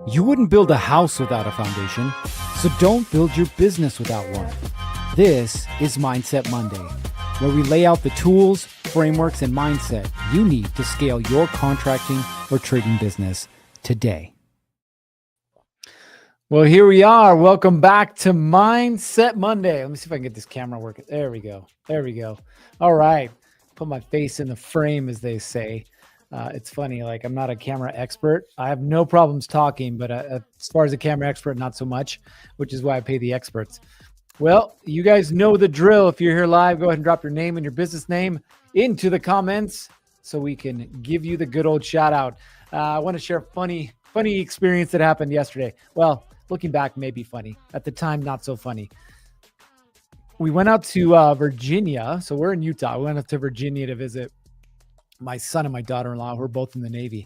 You wouldn't build a house without a foundation, so don't build your business without one. This is Mindset Monday, where we lay out the tools, frameworks, and mindset you need to scale your contracting or trading business today. Well, here we are. Welcome back to Mindset Monday. Let me see if I can get this camera working. There we go. There we go. All right. Put my face in the frame, as they say. It's funny, like I'm not a camera expert. I have no problems talking, but as far as a camera expert, not so much, which is why I pay the experts. Well, you guys know the drill. If you're here live, go ahead and drop your name and your business name into the comments so we can give you the good old shout out. I want to share a funny experience that happened yesterday. Well, looking back, maybe funny. At the time, not so funny. We went out to Virginia. So we're in Utah. We went out to Virginia to visit my son and my daughter-in-law, who are both in the Navy.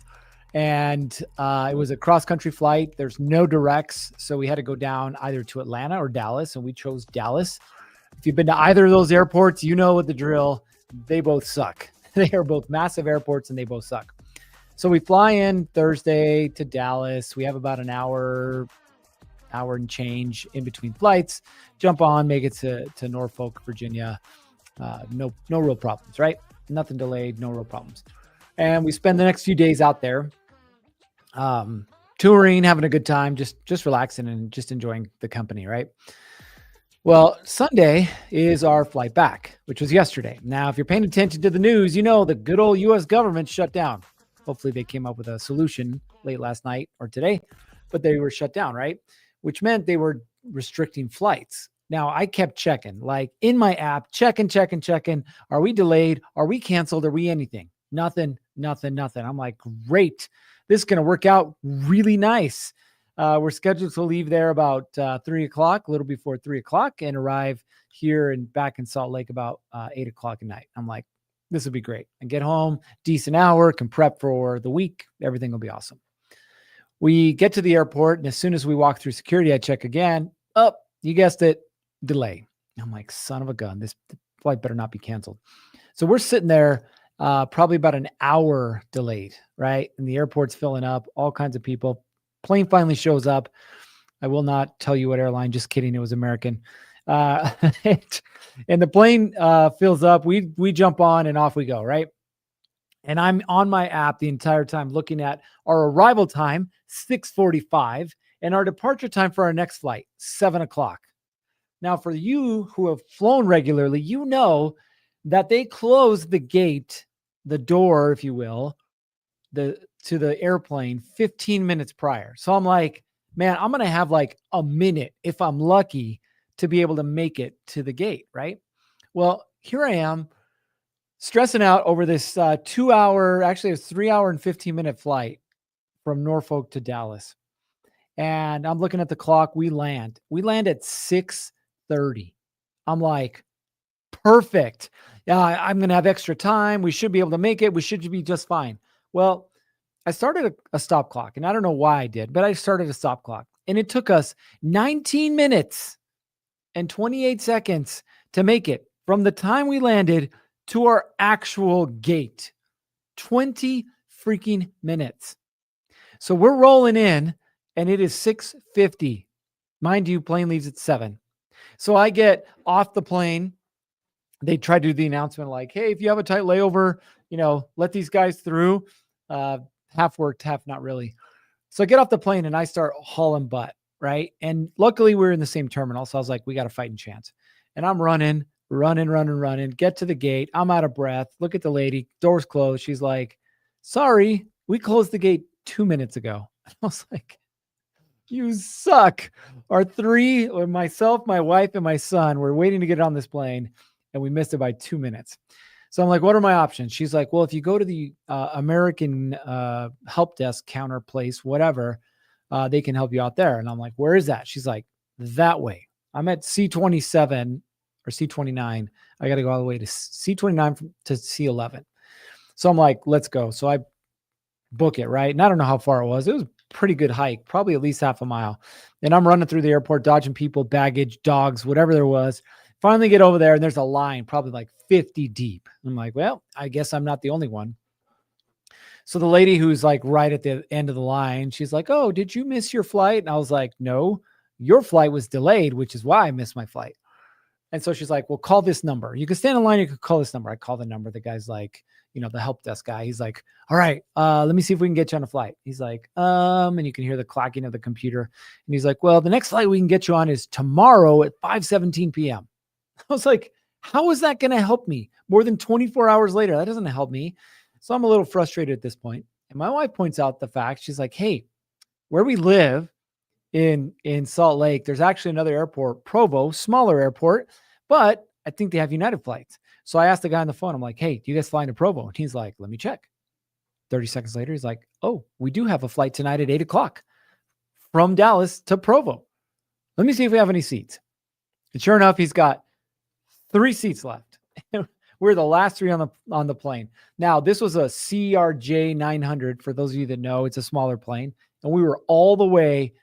And it was a cross-country flight. There's no directs. So we had to go down either to Atlanta or Dallas, and we chose Dallas. If you've been to either of those airports, you know what the drill. They both suck. They are both massive airports, and they both suck. So we fly in Thursday to Dallas. We have about an hour and change in between flights. Jump on, make it to Norfolk, Virginia. No real problems, right? Nothing delayed, no real problems. And we spend the next few days out there touring, having a good time, just relaxing and just enjoying the company, right? Well, Sunday is our flight back, which was yesterday. Now, if you're paying attention to the news, you know the good old U.S. government shut down. Hopefully they came up with a solution late last night or today, but they were shut down, right? Which meant they were restricting flights. Now, I kept checking, like in my app, checking. Are we delayed? Are we canceled? Are we anything? Nothing. I'm like, great. This is going to work out really nice. We're scheduled to leave there about 3 o'clock, a little before 3 o'clock, and arrive here and back in Salt Lake about 8 o'clock at night. I'm like, this will be great. And get home, decent hour, can prep for the week. Everything will be awesome. We get to the airport, and as soon as we walk through security, I check again. Oh, you guessed it. Delay. I'm like, son of a gun, this flight better not be canceled. So we're sitting there probably about an hour delayed, right? And the airport's filling up, all kinds of people. Plane finally shows up. I will not tell you what airline, just kidding. It was American. And the plane fills up. We jump on and off we go, right? And I'm on my app the entire time looking at our arrival time, 6:45, and our departure time for our next flight, 7 o'clock. Now, for you who have flown regularly, you know that they close the gate, the door, if you will, to the airplane 15 minutes prior. So I'm like, man, I'm going to have like a minute, if I'm lucky, to be able to make it to the gate, right? Well, here I am stressing out over this 2 hour, actually it's 3 hour and 15-minute flight from Norfolk to Dallas. And I'm looking at the clock. We land at 6:30. I'm like, perfect. Yeah, I'm going to have extra time. We should be able to make it. We should be just fine. Well, I started a stop clock, and I don't know why I did, but I started a stop clock, and it took us 19 minutes and 28 seconds to make it from the time we landed to our actual gate. 20 freaking minutes. So we're rolling in, and it is 6:50. Mind you, plane leaves at 7. So I get off the plane. They try to do the announcement like, hey, if you have a tight layover, let these guys through. Half worked, half not really. So I get off the plane and I start hauling butt, right? And luckily we're in the same terminal. So I was like, we got a fighting chance. And I'm running, get to the gate. I'm out of breath. Look at the lady, door's closed. She's like, sorry, we closed the gate 2 minutes ago. I was like, you suck. Myself, my wife, and my son were waiting to get on this plane, and we missed it by 2 minutes. So I'm like, what are my options? She's like, well, if you go to the American help desk counter place, whatever, they can help you out there. And I'm like, where is that? She's like, that way. I'm at C27 or C29. I got to go all the way to C29 to C11. So I'm like, let's go. So I book it, right? And I don't know how far it was. It was a pretty good hike, probably at least half a mile. And I'm running through the airport, dodging people, baggage, dogs, whatever there was. Finally get over there, and there's a line probably like 50 deep. I'm like, well, I guess I'm not the only one. So the lady who's like right at the end of the line, she's like, "Oh, did you miss your flight?" And I was like, "No, your flight was delayed, which is why I missed my flight." And so she's like, "Well, call this number. You can stand in line. You could call this number." I call the number. The guy's like, the help desk guy. He's like, "All right, let me see if we can get you on a flight." He's like, and you can hear the clacking of the computer. And he's like, "Well, the next flight we can get you on is tomorrow at 5:17 p.m." I was like, "How is that going to help me more than 24 hours later? That doesn't help me." So I'm a little frustrated at this point. And my wife points out the fact. She's like, "Hey, where we live in Salt Lake, there's actually another airport, Provo, smaller airport, but I think they have United flights." So I asked the guy on the phone, I'm like, "Hey, do you guys fly into Provo?" And he's like, "Let me check." 30 seconds later, he's like, "Oh, we do have a flight tonight at 8:00 from Dallas to Provo. Let me see if we have any seats." And sure enough, he's got 3 seats left. We're the last 3 on the plane. Now, this was a CRJ 900. For those of you that know, it's a smaller plane. And we were all the way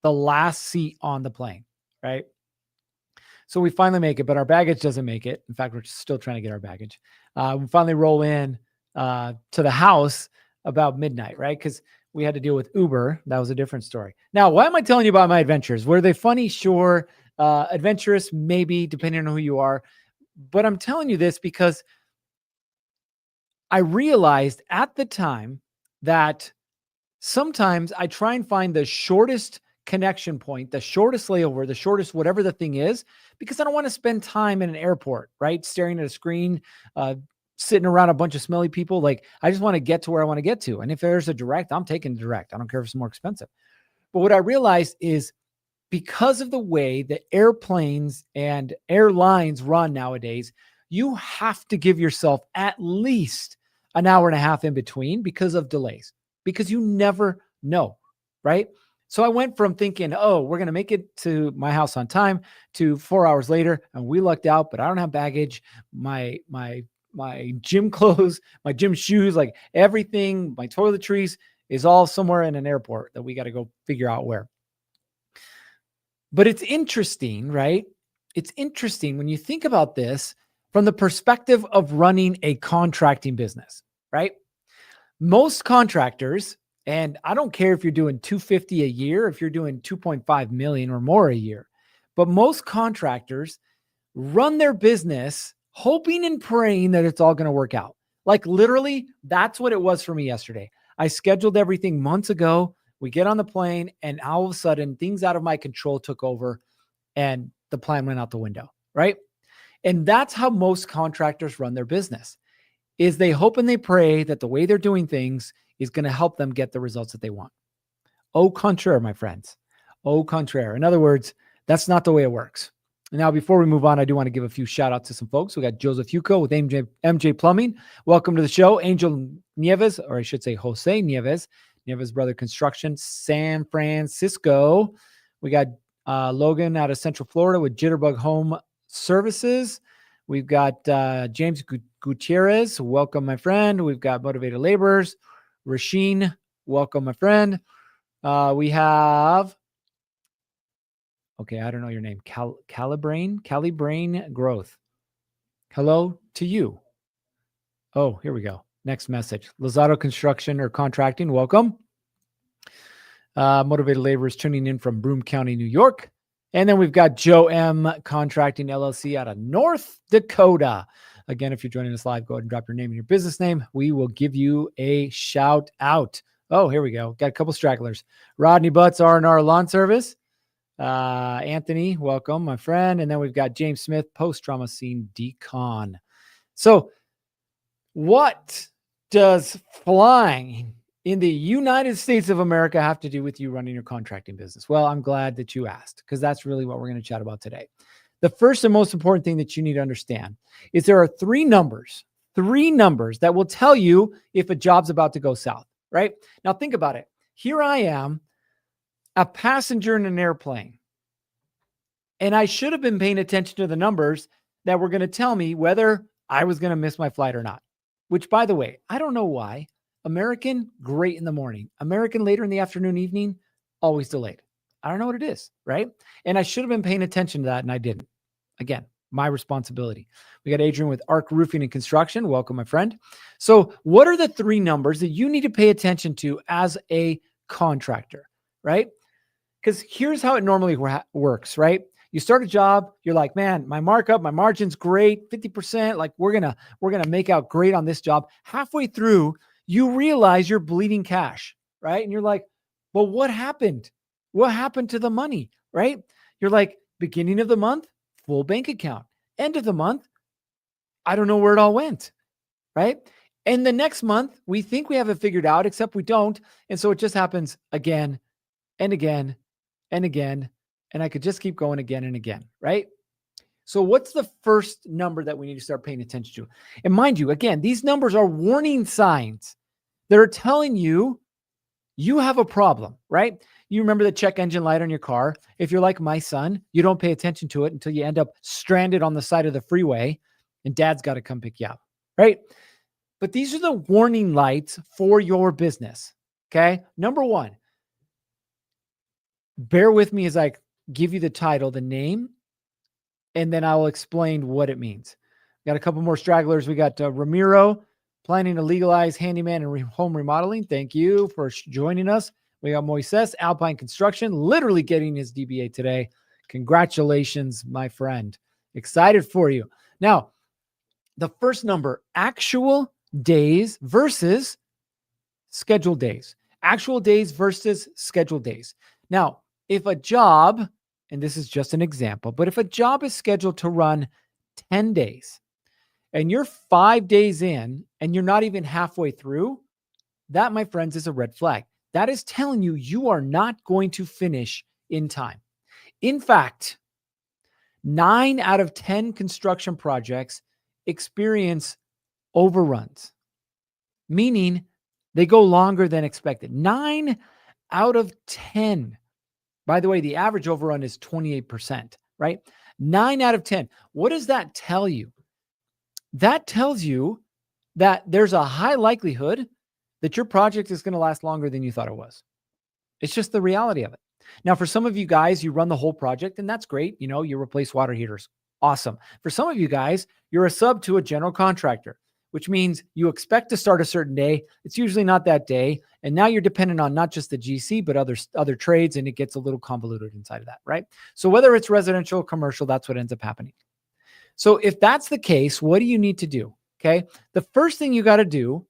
the last seat on the plane, right? So we finally make it, but our baggage doesn't make it. In fact, we're still trying to get our baggage. We finally roll in to the house about midnight, right? Because we had to deal with Uber. That was a different story. Now, why am I telling you about my adventures? Were they funny? Sure. Adventurous? Maybe, depending on who you are. But I'm telling you this because I realized at the time that sometimes I try and find the shortest connection point, the shortest layover, the shortest whatever the thing is, because I don't want to spend time in an airport, right? Staring at a screen, sitting around a bunch of smelly people. Like, I just want to get to where I want to get to. And if there's a direct, I'm taking the direct. I don't care if it's more expensive. But what I realized is because of the way that airplanes and airlines run nowadays, you have to give yourself at least an hour and a half in between because of delays, because you never know, right? So I went from thinking, oh, we're going to make it to my house on time to 4 hours later, and we lucked out, but I don't have baggage. My gym clothes, my gym shoes, like everything, my toiletries is all somewhere in an airport that we got to go figure out where. But it's interesting, right? It's interesting when you think about this from the perspective of running a contracting business, right? Most contractors, and I don't care if you're doing 250 a year, if you're doing 2.5 million or more a year, but most contractors run their business hoping and praying that it's all going to work out. Like literally, that's what it was for me yesterday. I scheduled everything months ago. We get on the plane and all of a sudden things out of my control took over and the plan went out the window, right? And that's how most contractors run their business, is they hope and they pray that the way they're doing things is going to help them get the results that they want. Au contraire, my friends. Au contraire. In other words, that's not the way it works. Now, before we move on, I do want to give a few shout outs to some folks. We got Joseph Yuko with MJ Plumbing. Welcome to the show. Angel Nieves, or I should say Jose Nieves, Nieves Brother Construction, San Francisco. We got Logan out of Central Florida with Jitterbug Home Services. We've got James Gutierrez. Welcome, my friend. We've got Motivated Laborers. Rasheen. Welcome, my friend. We have... Okay, I don't know your name. Calibrain Growth. Hello to you. Oh, here we go. Next message. Lozado Construction or Contracting. Welcome. Motivated Laborers tuning in from Broome County, New York. And then we've got Joe M. Contracting LLC out of North Dakota. Again, if you're joining us live, go ahead and drop your name and your business name. We will give you a shout out. Oh, here we go. Got a couple stragglers. Rodney Butts, R&R Lawn Service. Anthony, welcome, my friend. And then we've got James Smith, post-trauma scene decon. So what does flying in the United States of America have to do with you running your contracting business? Well, I'm glad that you asked, because that's really what we're going to chat about today. The first and most important thing that you need to understand is there are three numbers that will tell you if a job's about to go south, right? Now think about it. Here I am, a passenger in an airplane, and I should have been paying attention to the numbers that were going to tell me whether I was going to miss my flight or not, which, by the way, I don't know why. American, great in the morning. American, later in the afternoon, evening, always delayed. I don't know what it is, right? And I should have been paying attention to that, and I didn't. Again, my responsibility. We got Adrian with Arc Roofing and Construction. Welcome, my friend. So what are the 3 numbers that you need to pay attention to as a contractor, right? Because here's how it normally works, right? You start a job, you're like, man, my markup, my margin's great, 50%. Like we're gonna make out great on this job. Halfway through, you realize you're bleeding cash, right? And you're like, well, what happened? What happened to the money, right? You're like, beginning of the month, full bank account. End of the month, I don't know where it all went, right? And the next month, we think we have it figured out, except we don't. And so it just happens again and again and again. And I could just keep going again and again, right? So what's the first number that we need to start paying attention to? And mind you, again, these numbers are warning signs that are telling you you have a problem, right? You remember the check engine light on your car. If you're like my son, you don't pay attention to it until you end up stranded on the side of the freeway and dad's got to come pick you up, right? But these are the warning lights for your business, okay? Number 1, bear with me as I give you the title, the name, and then I will explain what it means. Got a couple more stragglers. We got Ramiro, planning to legalize handyman and home remodeling. Thank you for joining us. We got Moises, Alpine Construction, literally getting his DBA today. Congratulations, my friend. Excited for you. Now, the first number, actual days versus scheduled days. Actual days versus scheduled days. Now, if a job, and this is just an example, but if a job is scheduled to run 10 days and you're 5 days in and you're not even halfway through, that, my friends, is a red flag. That is telling you you are not going to finish in time. In fact, 9 out of 10 construction projects experience overruns, meaning they go longer than expected. 9 out of 10. By the way, the average overrun is 28%, right? 9 out of 10. What does that tell you? That tells you that there's a high likelihood that your project is going to last longer than you thought it was. It's just the reality of it. Now, for some of you guys, you run the whole project, and that's great. You know, you replace water heaters. Awesome. For some of you guys, you're a sub to a general contractor, which means you expect to start a certain day. It's usually not that day. And now you're dependent on not just the GC, but other trades, and it gets a little convoluted inside of that, right? So whether it's residential or commercial, that's what ends up happening. So if that's the case, what do you need to do? Okay. The first thing you got to do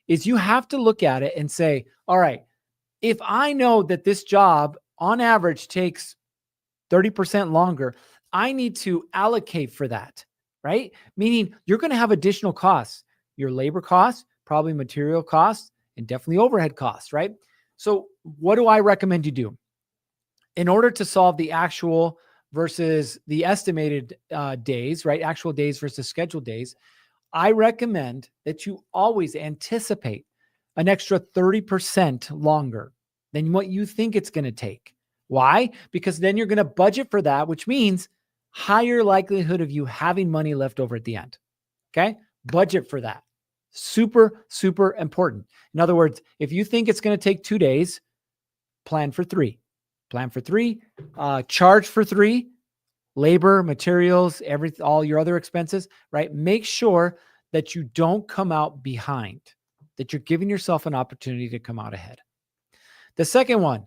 is you have to look at it and say, all right, if I know that this job on average takes 30% longer, I need to allocate for that, right? Meaning you're going to have additional costs, your labor costs, probably material costs, and definitely overhead costs, right? So what do I recommend you do? In order to solve the actual versus the estimated days, right? Actual days versus scheduled days, I recommend that you always anticipate an extra 30% longer than what you think it's going to take. Why? Because then you're going to budget for that, which means higher likelihood of you having money left over at the end. Okay? Budget for that. Super, super important. In other words, if you think it's going to take 2 days, plan for 3. Plan for 3, charge for 3, labor, materials, all your other expenses, right? Make sure that you don't come out behind, that you're giving yourself an opportunity to come out ahead. The second one,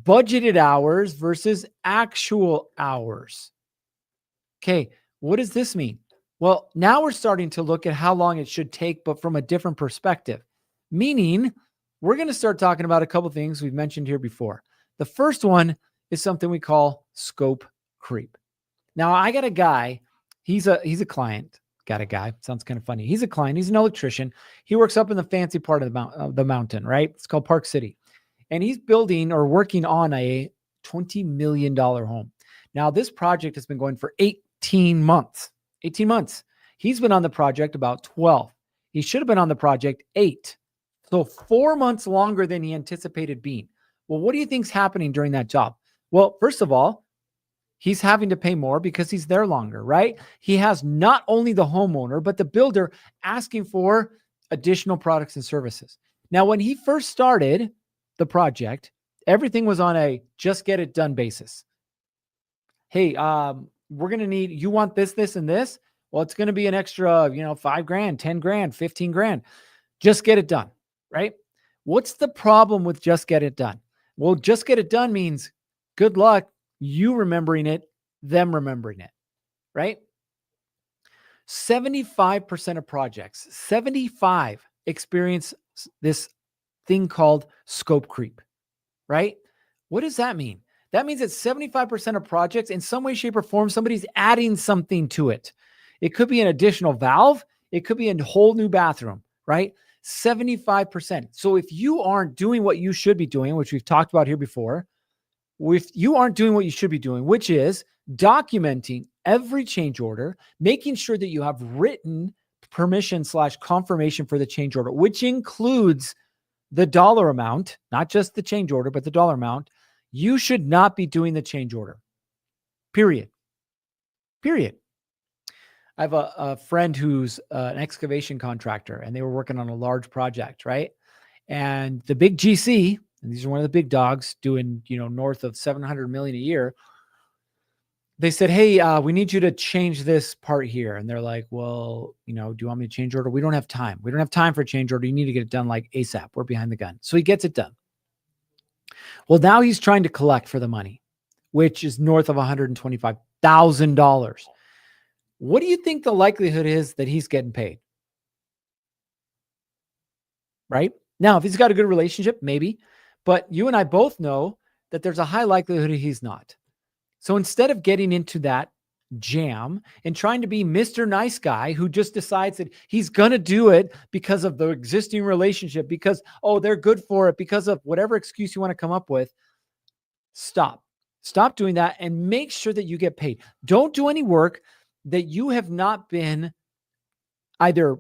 budgeted hours versus actual hours. Okay, what does this mean? Well, now we're starting to look at how long it should take, but from a different perspective. Meaning, we're going to start talking about a couple of things we've mentioned here before. The first one is something we call scope creep. Now, I got a guy, he's a client, got a guy, sounds kind of funny. He's a client, he's an electrician. He works up in the fancy part of the mountain, right? It's called Park City. And he's building or working on a $20 million home. Now, this project has been going for 18 months. 18 months. He's been on the project about 12. He should have been on the project 8. So 4 months longer than he anticipated being. Well, what do you think's happening during that job? Well, first of all, he's having to pay more because he's there longer, right? He has not only the homeowner, but the builder asking for additional products and services. Now, when he first started the project, everything was on a just get it done basis. Hey, we're going to need, you want this, this, and this. Well, it's going to be an extra, $5,000, 10 grand, 15 grand. Just get it done, right? What's the problem with just get it done? Well, just get it done means good luck, you remembering it, them remembering it, right? 75% of projects, 75 experience this thing called scope creep, right? What does that mean? That means that 75% of projects in some way, shape, or form, somebody's adding something to it. It could be an additional valve. It could be a whole new bathroom, right? 75%. So if you aren't doing what you should be doing, which we've talked about here before, if you aren't doing what you should be doing, which is documenting every change order, making sure that you have written permission / confirmation for the change order, which includes the dollar amount, not just the change order, but the dollar amount, you should not be doing the change order. Period. I have a friend who's an excavation contractor, and they were working on a large project, right? And the big GC, and these are one of the big dogs doing, north of 700 million a year. They said, hey, we need you to change this part here. And they're like, well, do you want me to change order? We don't have time. We don't have time for a change order. You need to get it done like ASAP. We're behind the gun. So he gets it done. Well, now he's trying to collect for the money, which is north of $125,000. What do you think the likelihood is that he's getting paid? Right? Now, if he's got a good relationship, maybe. But you and I both know that there's a high likelihood he's not. So instead of getting into that jam and trying to be Mr. Nice Guy who just decides that he's going to do it because of the existing relationship, because, they're good for it, because of whatever excuse you want to come up with, stop doing that and make sure that you get paid. Don't do any work that you have not been either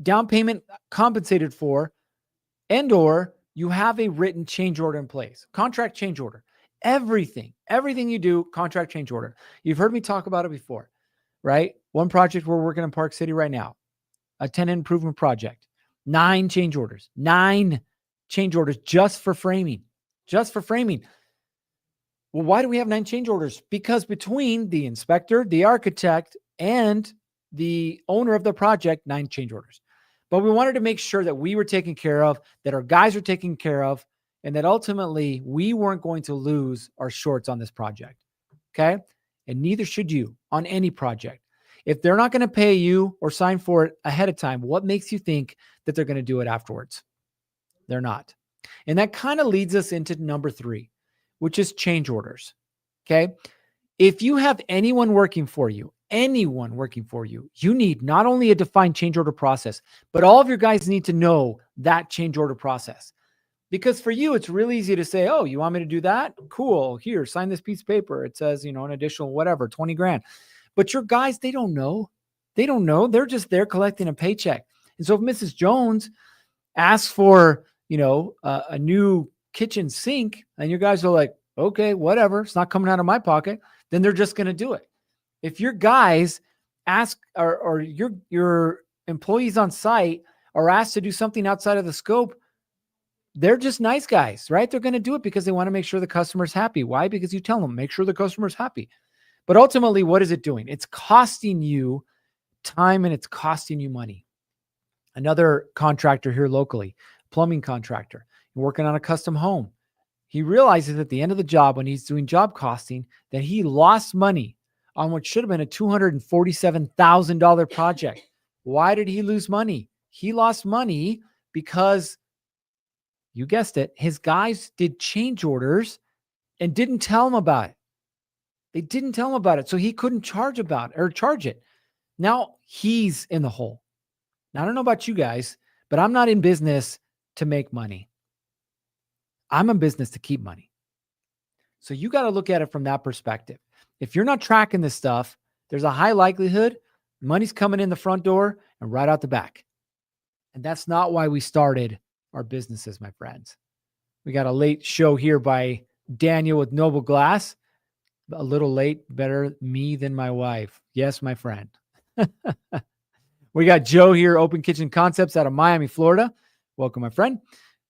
down payment compensated for and/or you have a written change order in place, contract change order. Everything you do, contract change order. You've heard me talk about it before, right? One project we're working in Park City right now, a tenant improvement project, 9 change orders just for framing. Well, why do we have 9 change orders? Because between the inspector, the architect, and the owner of the project, 9 change orders. But we wanted to make sure that we were taken care of, that our guys are taken care of, and that ultimately we weren't going to lose our shorts on this project. Okay? And neither should you on any project. If they're not going to pay you or sign for it ahead of time, what makes you think that they're going to do it afterwards? They're not. And that kind of leads us into number 3, which is change orders. Okay? If you have anyone working for you, you need not only a defined change order process, but all of your guys need to know that change order process. Because for you, it's really easy to say, oh, you want me to do that? Cool. Here, sign this piece of paper. It says, an additional whatever, 20 grand. But your guys, they don't know. They're just there collecting a paycheck. And so if Mrs. Jones asks for, a new kitchen sink and your guys are like, okay, whatever, it's not coming out of my pocket, then they're just going to do it. If your guys ask or your employees on site are asked to do something outside of the scope, they're just nice guys, right? They're going to do it because they want to make sure the customer's happy. Why? Because you tell them, make sure the customer's happy. But ultimately, what is it doing? It's costing you time and it's costing you money. Another contractor here locally, plumbing contractor, working on a custom home. He realizes at the end of the job, when he's doing job costing, that he lost money on what should have been a $247,000 project. Why did he lose money? He lost money because, you guessed it, his guys did change orders and didn't tell him about it. They didn't tell him about it, so he couldn't charge it. Now he's in the hole. Now, I don't know about you guys, but I'm not in business to make money. I'm in business to keep money. So you got to look at it from that perspective. If you're not tracking this stuff, there's a high likelihood money's coming in the front door and right out the back. And that's not why we started our businesses, my friends. We got a late show here by Daniel with Noble Glass. A little late, better me than my wife. Yes, my friend. We got Joe here, Open Kitchen Concepts out of Miami, Florida. Welcome, my friend.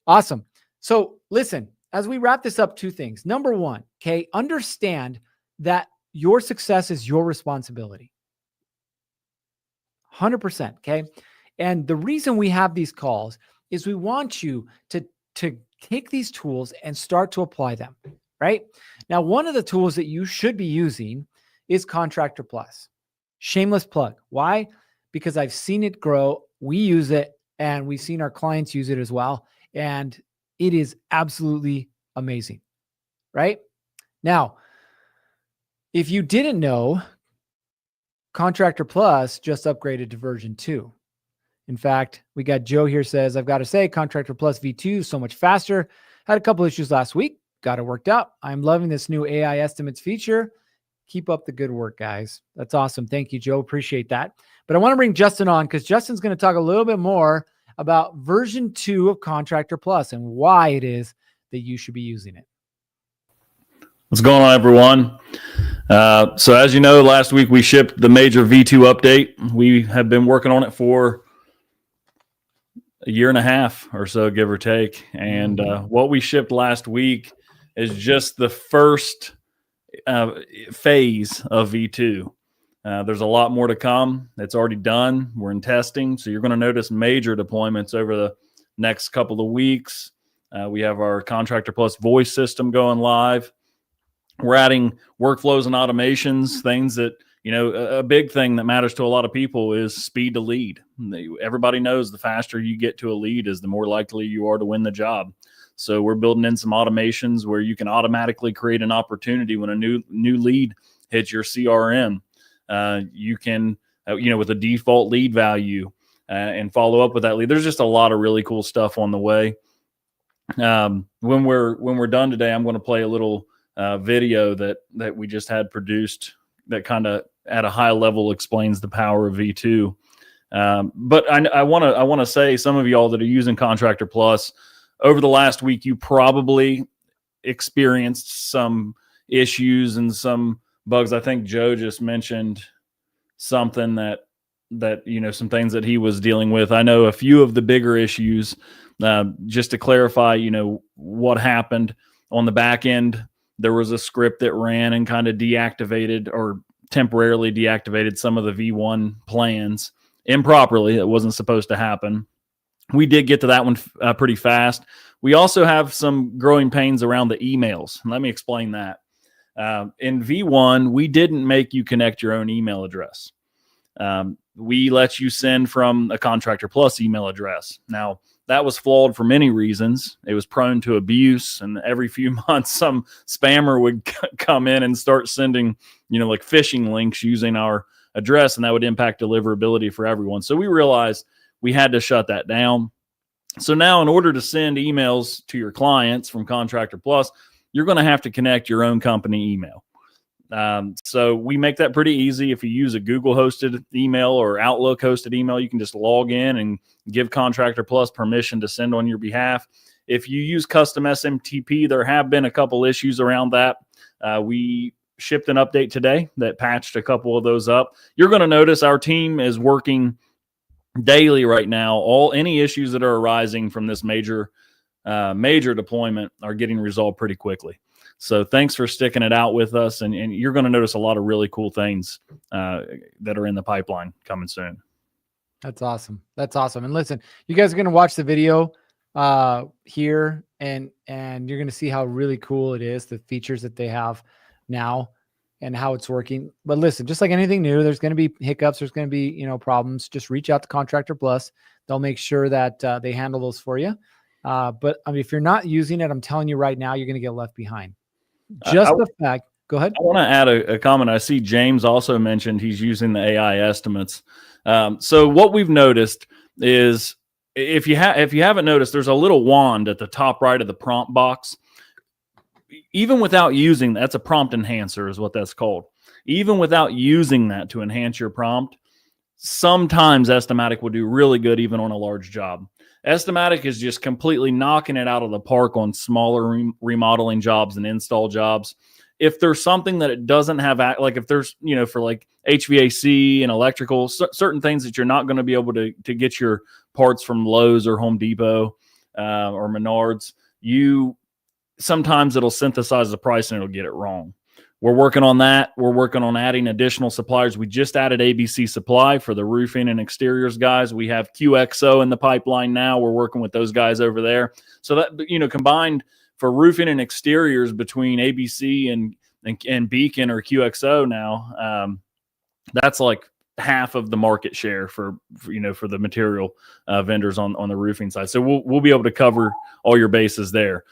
Awesome. So listen, as we wrap this up, 2 things. Number 1, okay, understand that your success is your responsibility. 100%. Okay. And the reason we have these calls is we want you to take these tools and start to apply them, right? Now, one of the tools that you should be using is Contractor Plus. Shameless plug. Why? Because I've seen it grow. We use it and we've seen our clients use it as well. And it is absolutely amazing, right? Now, if you didn't know, Contractor Plus just upgraded to version 2. In fact, we got Joe here says, I've got to say, Contractor Plus V2 is so much faster. Had a couple issues last week. Got it worked out. I'm loving this new AI estimates feature. Keep up the good work, guys. That's awesome. Thank you, Joe. Appreciate that. But I want to bring Justin on because Justin's going to talk a little bit more about version 2 of Contractor Plus and why it is that you should be using it. What's going on, everyone? So as you know, last week we shipped the major V2 update. We have been working on it for a year and a half or so, give or take. And what we shipped last week is just the first phase of V2. There's a lot more to come. It's already done. We're in testing. So you're going to notice major deployments over the next couple of weeks. We have our Contractor Plus voice system going live. We're adding workflows and automations, things that, you know, a big thing that matters to a lot of people is speed to lead. Everybody knows the faster you get to a lead is the more likely you are to win the job. So we're building in some automations where you can automatically create an opportunity when a new lead hits your CRM. You can, with a default lead value and follow up with that lead. There's just a lot of really cool stuff on the way. When we're done today, I'm going to play a little video that we just had produced that kind of at a high level explains the power of V2. But I want to say, some of y'all that are using Contractor Plus over the last week, you probably experienced some issues and some bugs. I think Joe just mentioned something that some things that he was dealing with. I know a few of the bigger issues. Just to clarify, what happened on the back end. There was a script that ran and kind of deactivated or temporarily deactivated some of the V1 plans improperly. It wasn't supposed to happen. We did get to that one pretty fast. We also have some growing pains around the emails. Let me explain that. In V1, we didn't make you connect your own email address. We let you send from a Contractor Plus email address. Now, that was flawed for many reasons. It was prone to abuse, and every few months, some spammer would come in and start sending, like phishing links using our address, and that would impact deliverability for everyone. So we realized we had to shut that down. So now, in order to send emails to your clients from Contractor Plus, you're going to have to connect your own company email. So we make that pretty easy. If you use a Google hosted email or Outlook hosted email, you can just log in and give Contractor Plus permission to send on your behalf. If you use custom SMTP, there have been a couple issues around that. We shipped an update today that patched a couple of those up. You're going to notice our team is working daily right now. Any issues that are arising from this major deployment are getting resolved pretty quickly. So thanks for sticking it out with us. And you're going to notice a lot of really cool things that are in the pipeline coming soon. That's awesome. That's awesome. And listen, you guys are going to watch the video here and you're going to see how really cool it is, the features that they have now and how it's working. But listen, just like anything new, there's going to be hiccups. There's going to be, problems. Just reach out to Contractor Plus. They'll make sure that they handle those for you. But if you're not using it, I'm telling you right now, you're going to get left behind. Just the fact. Go ahead. I want to add a comment. I see James also mentioned he's using the AI estimates. So what we've noticed is if you haven't noticed, there's a little wand at the top right of the prompt box. Even without using that's a prompt enhancer is what that's called. Even without using that to enhance your prompt, sometimes Estimatic will do really good even on a large job. Estimatic is just completely knocking it out of the park on smaller remodeling jobs and install jobs. If there's something that it doesn't have, like if there's, for like HVAC and electrical, certain things that you're not going to be able to get your parts from Lowe's or Home Depot or Menards, sometimes it'll synthesize the price and it'll get it wrong. we're working on that. We're working on adding additional suppliers. We just added ABC Supply for the roofing and exteriors guys. We have QXO in the pipeline now. We're working with those guys over there. So that, combined for roofing and exteriors between ABC and Beacon or QXO now, that's like half of the market share for the material vendors on the roofing side. So we'll be able to cover all your bases there.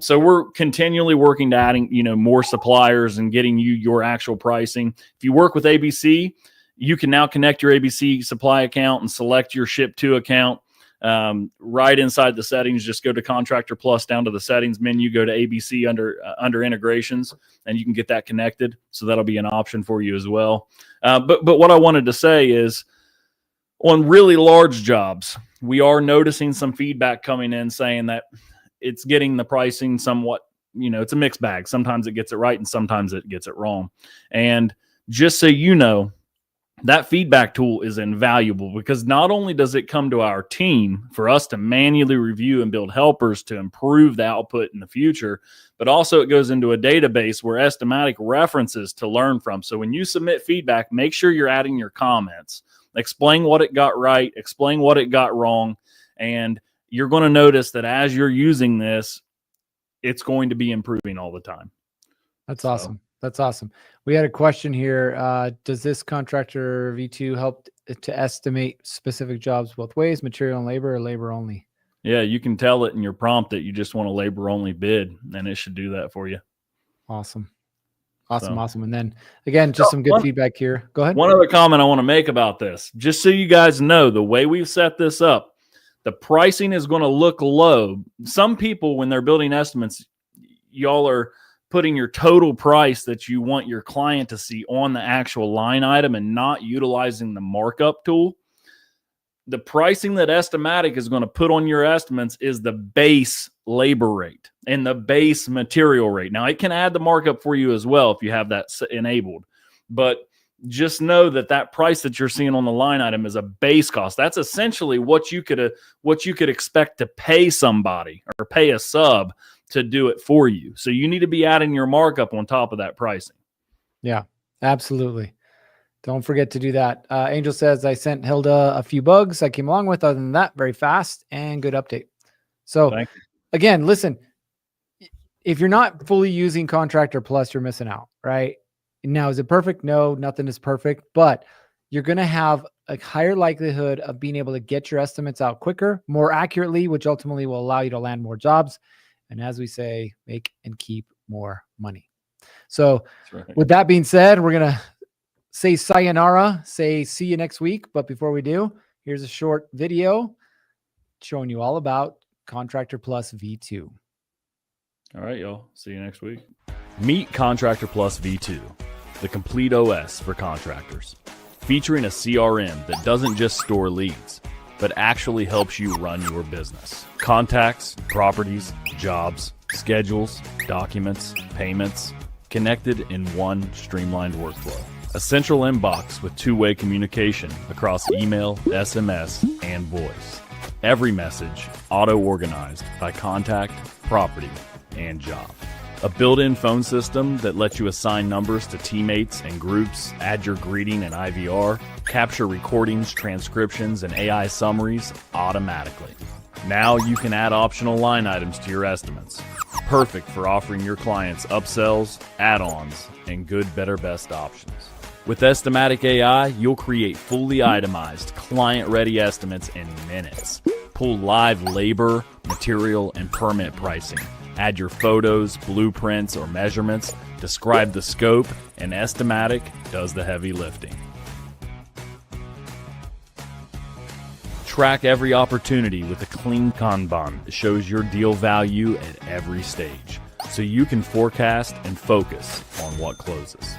So we're continually working to adding, more suppliers and getting you your actual pricing. If you work with ABC, you can now connect your ABC supply account and select your ship to account. Right inside the settings, just go to Contractor Plus, down to the settings menu, go to ABC under integrations, and you can get that connected. So that'll be an option for you as well. But what I wanted to say is, on really large jobs, we are noticing some feedback coming in saying that it's getting the pricing somewhat, it's a mixed bag. Sometimes it gets it right and sometimes it gets it wrong. And just so you know, that feedback tool is invaluable, because not only does it come to our team for us to manually review and build helpers to improve the output in the future, but also it goes into a database where Estimatic references to learn from. So when you submit feedback, make sure you're adding your comments. Explain what it got right, explain what it got wrong, and you're going to notice that as you're using this, it's going to be improving all the time. That's awesome. That's awesome. We had a question here. Does this contractor V2 help to estimate specific jobs both ways, material and labor, or labor only? Yeah, you can tell it in your prompt that you just want a labor only bid, and it should do that for you. Awesome. Awesome. And then again, just some good feedback here. Go ahead. One other comment I want to make about this, just so you guys know, the way we've set this up, the pricing is going to look low. Some people, when they're building estimates, y'all are putting your total price that you want your client to see on the actual line item and not utilizing the markup tool. The pricing that Estimatic is going to put on your estimates is the base labor rate and the base material rate. Now, it can add the markup for you as well if you have that enabled, but just know that price that you're seeing on the line item is a base cost. That's essentially what you could expect to pay somebody or pay a sub to do it for you. So you need to be adding your markup on top of that pricing. Yeah, absolutely. Don't forget to do that. Angel says, I sent Hilda a few bugs I came along with. Other than that, very fast and good update. So again, listen, if you're not fully using Contractor Plus, you're missing out, right? Now, is it perfect? No, nothing is perfect, but you're going to have a higher likelihood of being able to get your estimates out quicker, more accurately, which ultimately will allow you to land more jobs. And as we say, make and keep more money. So with that being said, we're going to say sayonara, say see you next week. But before we do, here's a short video showing you all about Contractor Plus V2. All right, y'all. See you next week. Meet Contractor Plus V2, the complete OS for contractors, featuring a CRM that doesn't just store leads, but actually helps you run your business. Contacts, properties, jobs, schedules, documents, payments, connected in one streamlined workflow. A central inbox with two-way communication across email, SMS, and voice. Every message auto-organized by contact, property, and job. A built-in phone system that lets you assign numbers to teammates and groups, add your greeting and IVR, capture recordings, transcriptions, and AI summaries automatically. Now you can add optional line items to your estimates. Perfect for offering your clients upsells, add-ons, and good, better, best options. With Estimatic AI, you'll create fully itemized, client-ready estimates in minutes. Pull live labor, material, and permit pricing. Add your photos, blueprints, or measurements, describe the scope, and Estimatic does the heavy lifting. Track every opportunity with a clean Kanban that shows your deal value at every stage, so you can forecast and focus on what closes.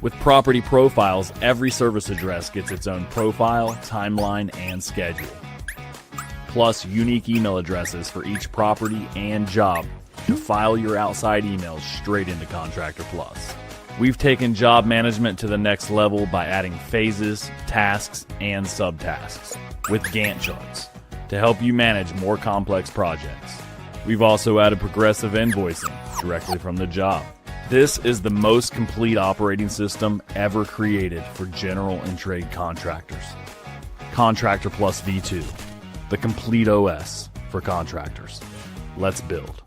With property profiles, every service address gets its own profile, timeline, and schedule. Plus unique email addresses for each property and job to file your outside emails straight into Contractor Plus. We've taken job management to the next level by adding phases, tasks, and subtasks with Gantt charts to help you manage more complex projects. We've also added progressive invoicing directly from the job, This is the most complete operating system ever created for general and trade contractors. Contractor Plus V2, the complete OS for contractors. Let's build.